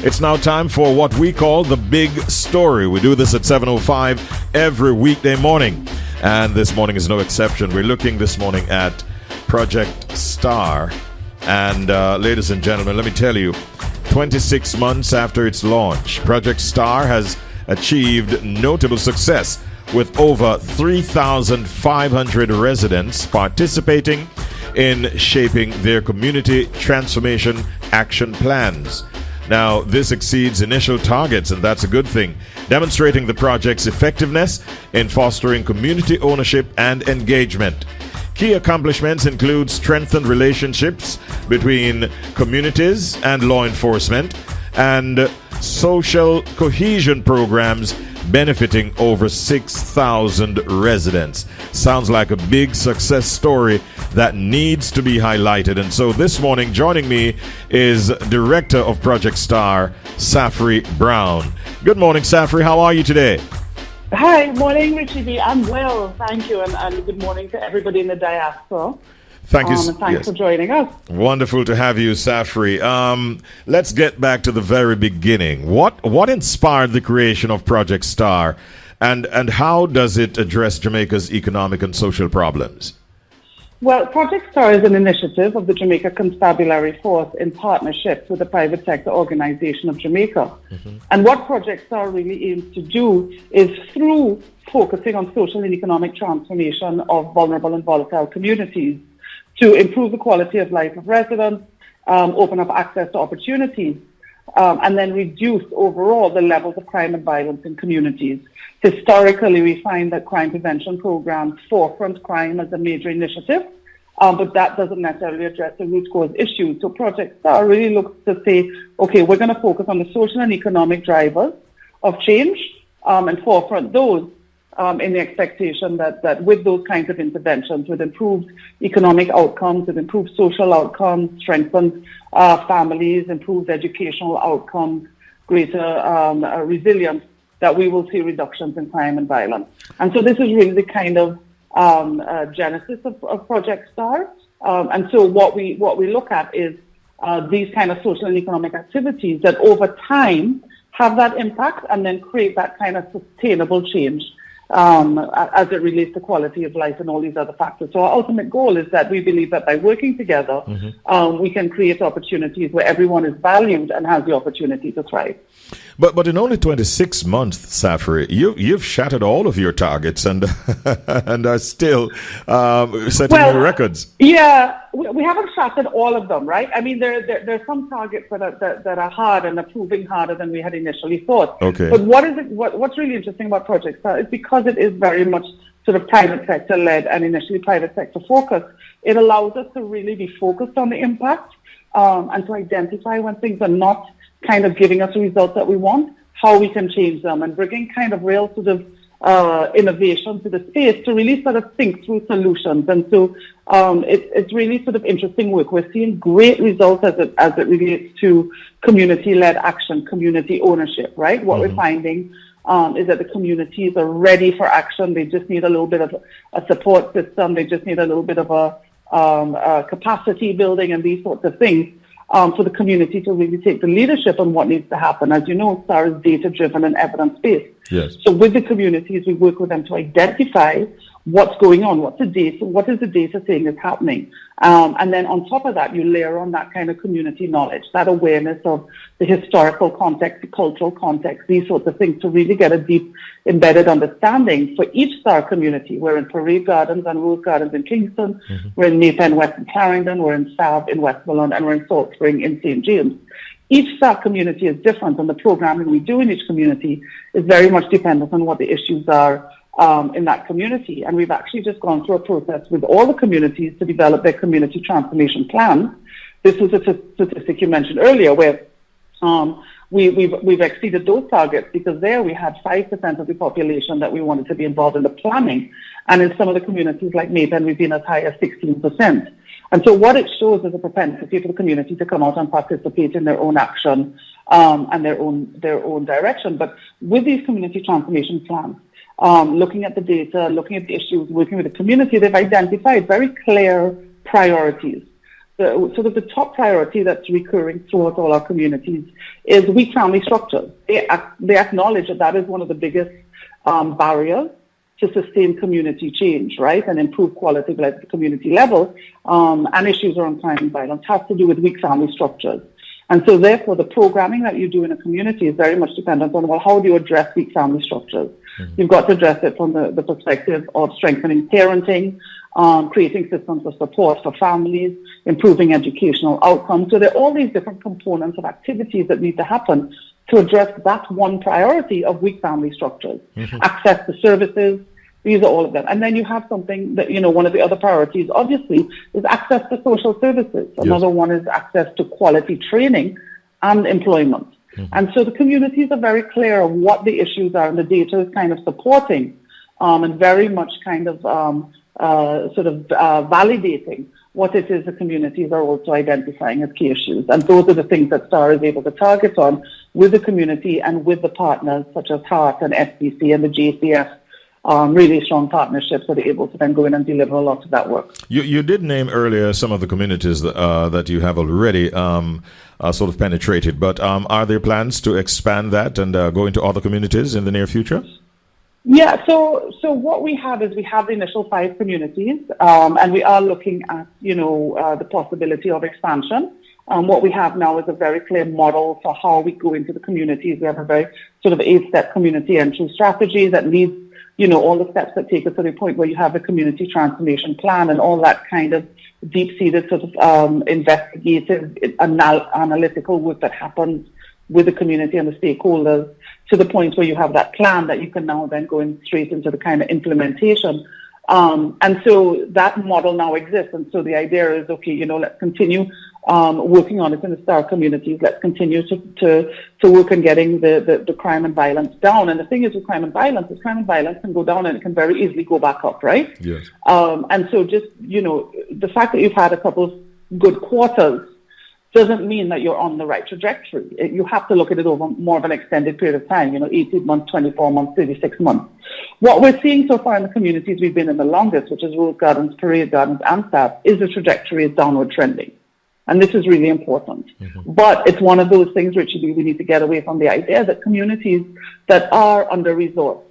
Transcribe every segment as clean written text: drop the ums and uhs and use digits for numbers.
It's now time for what we call the big story. We do this at 7:05 every weekday morning, and this morning is no exception. We're looking this morning at Project Star, and ladies and gentlemen, let me tell you, 26 months after its launch, Project Star has achieved notable success with over 3,500 residents participating in shaping their community transformation action plans. Now, this exceeds initial targets, and that's a good thing, demonstrating the project's effectiveness in fostering community ownership and engagement. Key accomplishments include strengthened relationships between communities and law enforcement and social cohesion programs benefiting over 6,000 residents. Sounds like a big success story that needs to be highlighted. And so this morning, joining me is Director of Project Star, Saffrey Brown. Good morning, Saffrey. How are you today? Hi, morning, Richie B. I'm well, thank you, and good morning to everybody in the diaspora. Thank you. And thanks for joining us. Wonderful to have you, Saffrey. Let's get back to the very beginning. What inspired the creation of Project Star, and how does it address Jamaica's economic and social problems? Well, Project Star is an initiative of the Jamaica Constabulary Force in partnership with the private sector organization of Jamaica. Mm-hmm. And what Project Star really aims to do is, through focusing on social and economic transformation of vulnerable and volatile communities, to improve the quality of life of residents, open up access to opportunities, and then reduce overall the levels of crime and violence in communities. Historically, we find that crime prevention programs forefront crime as a major initiative, but that doesn't necessarily address the root cause issues. So Project Star really looks to say, okay, we're going to focus on the social and economic drivers of change and forefront those in the expectation that with those kinds of interventions, with improved economic outcomes, with improved social outcomes, strengthened families, improved educational outcomes, greater resilience, that we will see reductions in crime and violence. And so this is really the kind of genesis of Project Star. And so what we look at is these kind of social and economic activities that over time have that impact and then create that kind of sustainable change as it relates to quality of life and all these other factors. So our ultimate goal is that we believe that by working together, we can create opportunities where everyone is valued and has the opportunity to thrive. But in only 26 months, Saffrey, you've shattered all of your targets and and are still setting new records. Yeah, we haven't shattered all of them, right? I mean, there are some targets that are hard and are proving harder than we had initially thought. Okay. But what's really interesting about Project Star is because it is very much sort of private sector led and initially private sector focused, it allows us to really be focused on the impact and to identify when things are not kind of giving us the results that we want, how we can change them, and bringing kind of real sort of innovation to the space to really sort of think through solutions. And so it's really sort of interesting work. We're seeing great results as it relates to community-led action, community ownership, right? What we're finding is that the communities are ready for action. They just need a little bit of a support system. They just need a little bit of a capacity building and these sorts of things. For the community to really take the leadership on what needs to happen. As you know, STAR is data-driven and evidence-based. Yes. So with the communities, we work with them to identify what's going on, what is the data saying is happening. And then on top of that, you layer on that kind of community knowledge, that awareness of the historical context, the cultural context, these sorts of things to really get a deep embedded understanding for each STAR community. We're in Parade Gardens and Rose Gardens in Kingston. We're in Mayfair in Western Clarendon. We're in Sav in Westmoreland, and we're in Salt Spring in St. James. Each STAR community is different, and the programming we do in each community is very much dependent on what the issues are in that community. And we've actually just gone through a process with all the communities to develop their community transformation plans. This was a statistic you mentioned earlier where we've exceeded those targets because there we had 5% of the population that we wanted to be involved in the planning. And in some of the communities like Mayfair, we've been as high as 16%. And so what it shows is a propensity for the community to come out and participate in their own action and their own direction. But with these community transformation plans, looking at the data, looking at the issues, working with the community, they've identified very clear priorities the top priority that's recurring throughout all our communities is weak family structures. They acknowledge that is one of the biggest barriers to sustain community change, right, and improve quality of life at the community level. And issues around crime and violence has to do with weak family structures. And so therefore, the programming that you do in a community is very much dependent on, well, how do you address weak family structures? Mm-hmm. You've got to address it from the perspective of strengthening parenting, creating systems of support for families, improving educational outcomes. So there are all these different components of activities that need to happen to address that one priority of weak family structures. Mm-hmm. Access to services, these are all of them. And then you have something that, one of the other priorities, obviously, is access to social services. Yes. Another one is access to quality training and employment. Mm-hmm. And so the communities are very clear of what the issues are, and the data is kind of supporting and very much kind of validating what it is the communities are also identifying as key issues. And those are the things that STAR is able to target on with the community and with the partners such as HEART and SBC and the JCF. Really strong partnerships that are able to then go in and deliver a lot of that work. You did name earlier some of the communities that you have already sort of penetrated, but are there plans to expand that and go into other communities in the near future? Yeah, so what we have is we have the initial 5 communities, and we are looking at, the possibility of expansion. What we have now is a very clear model for how we go into the communities. We have a very sort of 8-step community entry strategy that leads all the steps that take us to the point where you have a community transformation plan and all that kind of deep-seated sort of investigative, analytical work that happens with the community and the stakeholders to the point where you have that plan that you can now then go in straight into the kind of implementation. And so that model now exists. And so the idea is, okay, let's continue working on it in the STAR communities. Let's continue to work on getting the crime and violence down. And the thing is with crime and violence can go down and it can very easily go back up, right? Yes. And so just, the fact that you've had a couple of good quarters doesn't mean that you're on the right trajectory. You have to look at it over more of an extended period of time, 18 months, 24 months, 36 months. What we're seeing so far in the communities we've been in the longest, which is Rose Gardens, Parade Gardens, and Staff, is the trajectory is downward trending. And this is really important. Mm-hmm. But it's one of those things, Richard, we need to get away from the idea that communities that are under-resourced,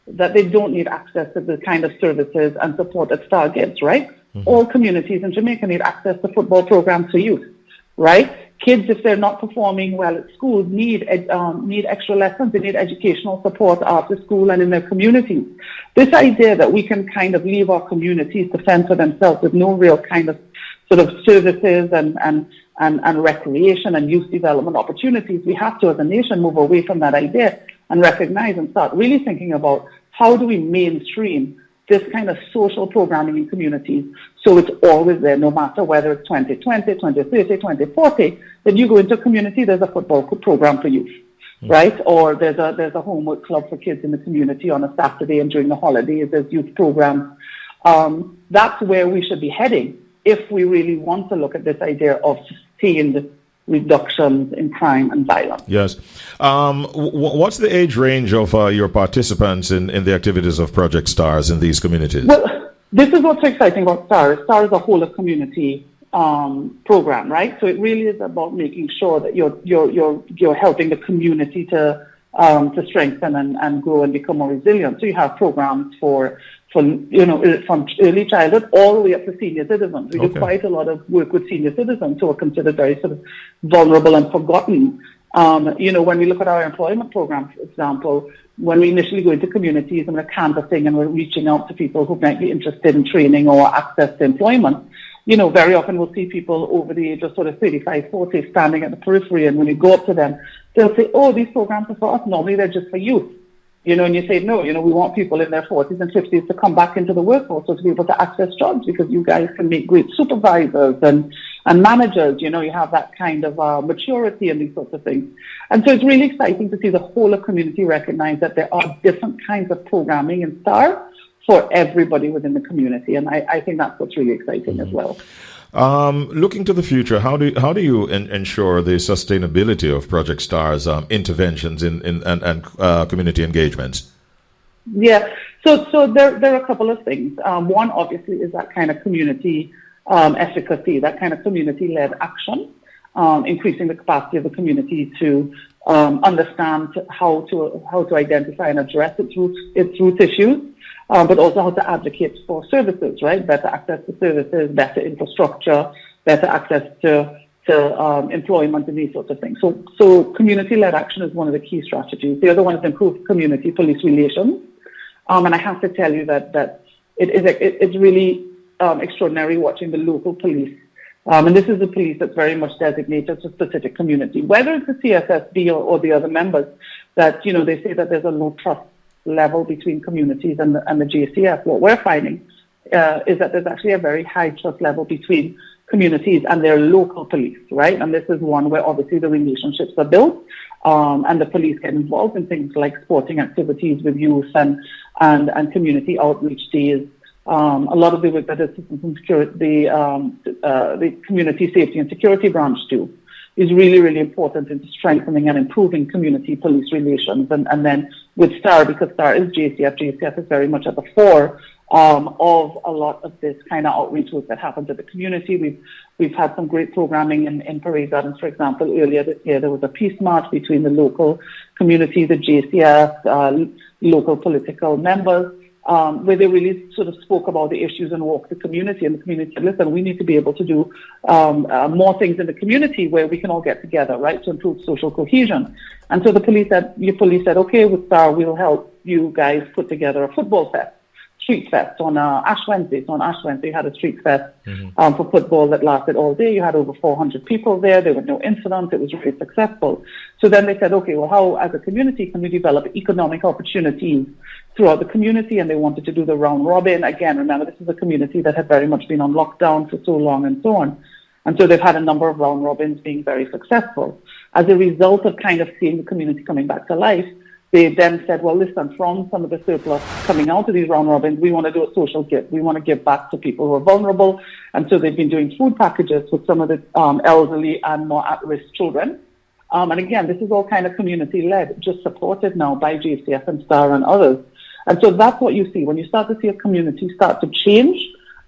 that they don't need access to the kind of services and support that STAR gives, right? Mm-hmm. All communities in Jamaica need access to football programs for youth. Right? Kids, if they're not performing well at school, need extra lessons. They need educational support after school and in their communities. This idea that we can kind of leave our communities to fend for themselves with no real kind of sort of services and recreation and youth development opportunities, we have to, as a nation, move away from that idea and recognize and start really thinking about how do we mainstream this kind of social programming in communities so it's always there, no matter whether it's 2020, 2030, 2040, that you go into a community, there's a football program for youth, right? Or there's a homework club for kids in the community on a Saturday, and during the holidays there's youth programs. That's where we should be heading if we really want to look at this idea of sustained reductions in crime and violence. Yes. What's the age range of your participants in the activities of Project STARS in these communities? Well, this is what's so exciting about STARS. STARS is a whole of community program, right? So it really is about making sure that you're helping the community to strengthen and grow and become more resilient. So you have programs from early childhood all the way up to senior citizens. We do quite a lot of work with senior citizens who are considered very sort of vulnerable and forgotten. When we look at our employment program, for example, when we initially go into communities and we're canvassing and we're reaching out to people who might be interested in training or access to employment, very often we'll see people over the age of sort of 35, 40 standing at the periphery, and when you go up to them, they'll say, oh, these programs are for us. Normally they're just for youth. And you say, no, we want people in their 40s and 50s to come back into the workforce so to be able to access jobs because you guys can make great supervisors and managers. You have that kind of maturity and these sorts of things. And so it's really exciting to see the whole of community recognize that there are different kinds of programming in STAR for everybody within the community. And I think that's what's really exciting as well. Looking to the future, how do you ensure the sustainability of Project STAR's interventions and community engagements? Yeah, so there are a couple of things. One, obviously, is that kind of community efficacy, that kind of community-led action, increasing the capacity of the community to understand how to identify and address its root issues, but also how to advocate for services, right? Better access to services, better infrastructure, better access to employment and these sorts of things. So community-led action is one of the key strategies. The other one is improved community-police relations. And I have to tell you that it's really extraordinary watching the local police. And this is a police that's very much designated to a specific community, whether it's the CSSB or the other members, that, they say that there's a low trust level between communities and the JCF. What we're finding is that there's actually a very high trust level between communities and their local police, right? And this is one where obviously the relationships are built, and the police get involved in things like sporting activities with youth and community outreach days. A lot of the work that the Community Safety and Security Branch do is really, really important in strengthening and improving community police relations. And then with STAR, because STAR is JCF is very much at the fore of a lot of this kind of outreach work that happens at the community. We've had some great programming in Parade Gardens, for example. Earlier this year, there was a peace march between the local community, the JCF, local political members, where they really sort of spoke about the issues and walked the community. And the community said, listen, we need to be able to do more things in the community where we can all get together, right, to improve social cohesion. And so the police said, okay, with STAR, we'll help you guys put together a football fest. Street fest on Ash Wednesday. So on Ash Wednesday, you had a street fest for football that lasted all day. You had over 400 people there. There were no incidents. It was really successful. So then they said, okay, well, how as a community can we develop economic opportunities throughout the community? And they wanted to do the round robin. Again, remember, this is a community that had very much been on lockdown for so long and so on. And so they've had a number of round robins being very successful. As a result of kind of seeing the community coming back to life, they then said, well, listen, from some of the surplus coming out of these round robins, we want to do a social gift. We want to give back to people who are vulnerable. And so they've been doing food packages with some of the elderly and more at-risk children. And again, this is all kind of community-led, just supported now by JCF and STAR and others. And so that's what you see. When you start to see a community start to change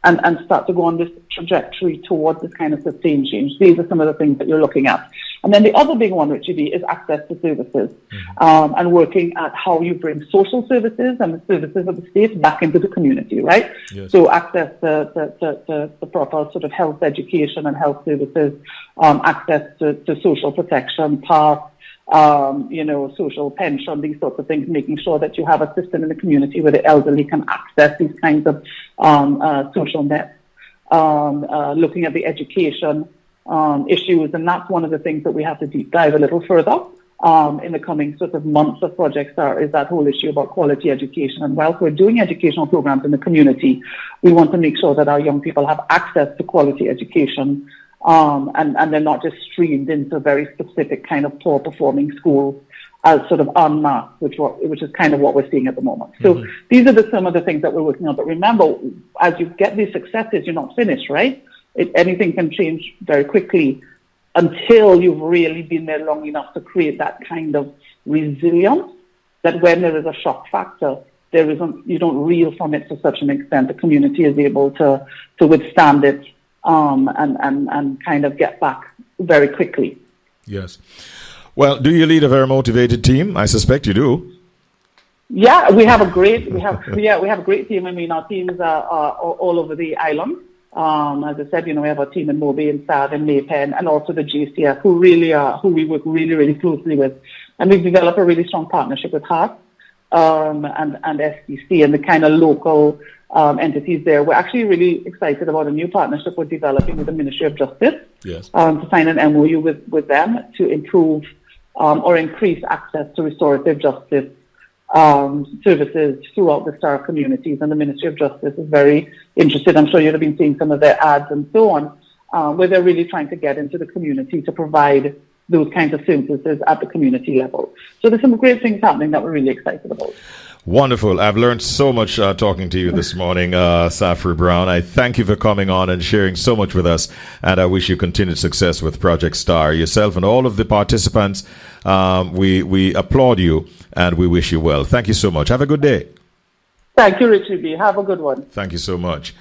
and start to go on this trajectory towards this kind of sustained change, these are some of the things that you're looking at. And then the other big one, Richard, is access to services, and working at how you bring social services and the services of the state back into the community, right? Yes. So access to proper sort of health education and health services, access to social protection, path, social pension, these sorts of things, making sure that you have a system in the community where the elderly can access these kinds of social nets, looking at the education issues, and that's one of the things that we have to deep dive a little further in the coming sort of months of Project STAR, is that whole issue about quality education. And whilst we're doing educational programs in the community, we want to make sure that our young people have access to quality education, and they're not just streamed into very specific kind of poor performing schools as sort of en masse, which is kind of what we're seeing at the moment. So these are some of the things that we're working on. But remember, as you get these successes, you're not finished, right? Anything can change very quickly until you've really been there long enough to create that kind of resilience that when there is a shock factor, you don't reel from it to such an extent the community is able to withstand it and kind of get back very quickly. Yes. Well, do you lead a very motivated team? I suspect you do. Yeah, we have a great team. I mean, our teams are all over the island. As I said, we have a team in Moby and Sad and Maypen, and also the GCF, who we work really, really closely with. And we've developed a really strong partnership with HART and STC and the kind of local entities there. We're actually really excited about a new partnership we're developing with the Ministry of Justice. Yes. To sign an MOU with them to improve or increase access to restorative justice services throughout the STAR communities, and the Ministry of Justice is very interested. I'm sure you've been seeing some of their ads and so on, where they're really trying to get into the community to provide those kinds of services at the community level. So there's some great things happening that we're really excited about. Wonderful. I've learned so much talking to you this morning, Saffrey Brown. I thank you for coming on and sharing so much with us, and I wish you continued success with Project STAR. Yourself and all of the participants, we applaud you and we wish you well. Thank you so much. Have a good day. Thank you, Richard B. Have a good one. Thank you so much.